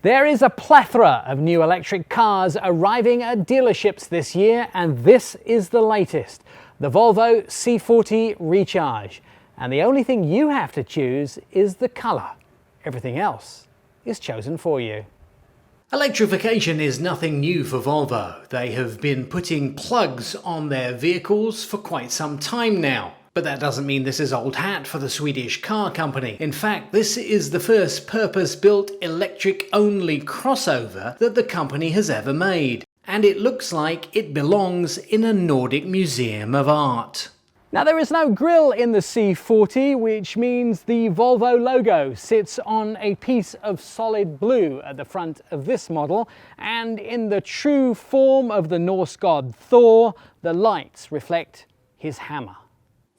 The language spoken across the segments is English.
There is a plethora of new electric cars arriving at dealerships this year, and this is the latest, the Volvo C40 Recharge. And the only thing you have to choose is the colour. Everything else is chosen for you. Electrification is nothing new for Volvo. They have been putting plugs on their vehicles for quite some time now. But that doesn't mean this is old hat for the Swedish car company. In fact, this is the first purpose-built electric-only crossover that the company has ever made. And it looks like it belongs in a Nordic Museum of Art. Now, there is no grille in the C40, which means the Volvo logo sits on a piece of solid blue at the front of this model, and in the true form of the Norse God Thor, the lights reflect his hammer.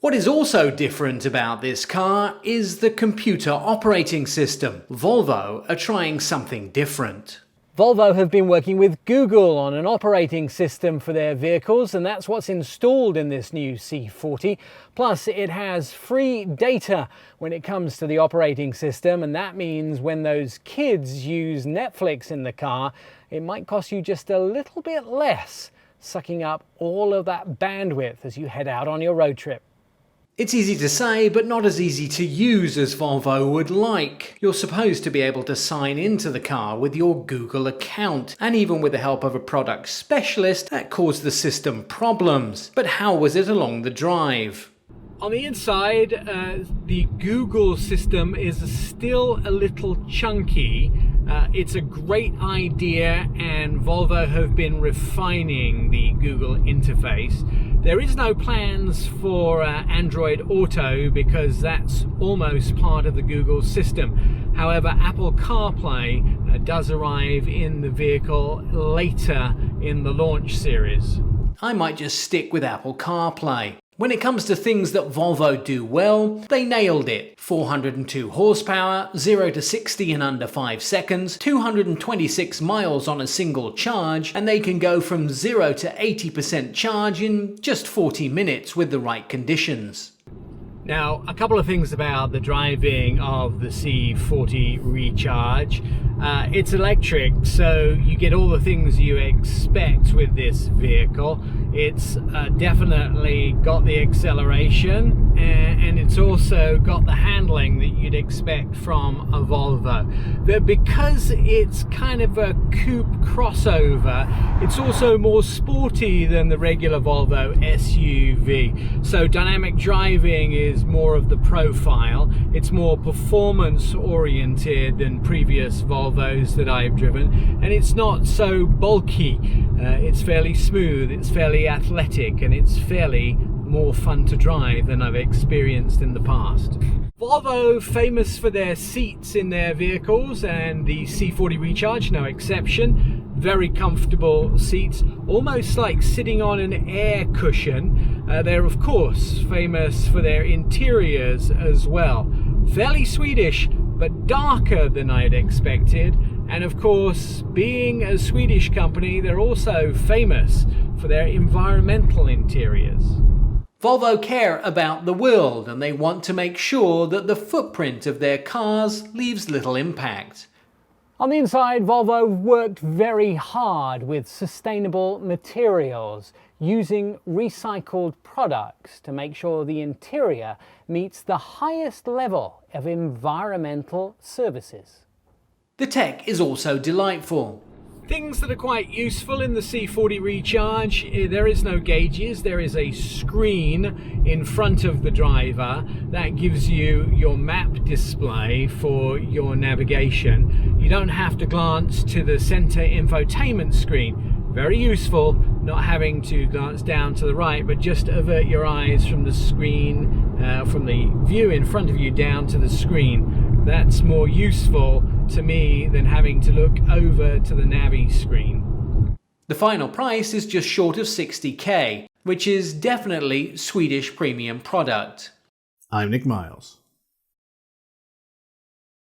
What is also different about this car is the computer operating system. Volvo are trying something different. Volvo have been working with Google on an operating system for their vehicles, and that's what's installed in this new C40. Plus, it has free data when it comes to the operating system, and that means when those kids use Netflix in the car, it might cost you just a little bit less, sucking up all of that bandwidth as you head out on your road trip. It's easy to say, but not as easy to use as Volvo would like. You're supposed to be able to sign into the car with your Google account, and even with the help of a product specialist, that caused the system problems. But how was it along the drive? On the inside, the Google system is still a little chunky. It's a great idea, and Volvo have been refining the Google interface. There is no plans for Android Auto because that's almost part of the Google system. However, Apple CarPlay does arrive in the vehicle later in the launch series. I might just stick with Apple CarPlay. When it comes to things that Volvo do well, they nailed it. 402 horsepower, 0 to 60 in under 5 seconds, 226 miles on a single charge, and they can go from 0 to 80% charge in just 40 minutes with the right conditions. Now, a couple of things about the driving of the C40 Recharge. It's electric, so you get all the things you expect with this vehicle. It's definitely got the acceleration, and it's also got the handling that you'd expect from a Volvo. But because it's kind of a coupe crossover, it's also more sporty than the regular Volvo SUV. So dynamic driving is more of the profile. It's more performance oriented than previous Volvos that I've driven, and it's not so bulky. It's fairly smooth, it's fairly athletic, and it's fairly more fun to drive than I've experienced in the past. Volvo famous for their seats in their vehicles, and the C40 Recharge no exception. Very comfortable seats, almost like sitting on an air cushion. They're of course famous for their interiors as well. Fairly Swedish, but darker than I'd expected. And of course, being a Swedish company, they're also famous for their environmental interiors. Volvo care about the world, and they want to make sure that the footprint of their cars leaves little impact. On the inside, Volvo worked very hard with sustainable materials, using recycled products to make sure the interior meets the highest level of environmental services. The tech is also delightful. Things that are quite useful in the C40 Recharge, there is no gauges, there is a screen in front of the driver that gives you your map display for your navigation. You don't have to glance to the center infotainment screen. Very useful, not having to glance down to the right, but just avert your eyes from the screen, from the view in front of you down to the screen. That's more useful to me than having to look over to the Navi screen. The final price is just short of 60k, which is definitely Swedish premium product. I'm Nick Miles.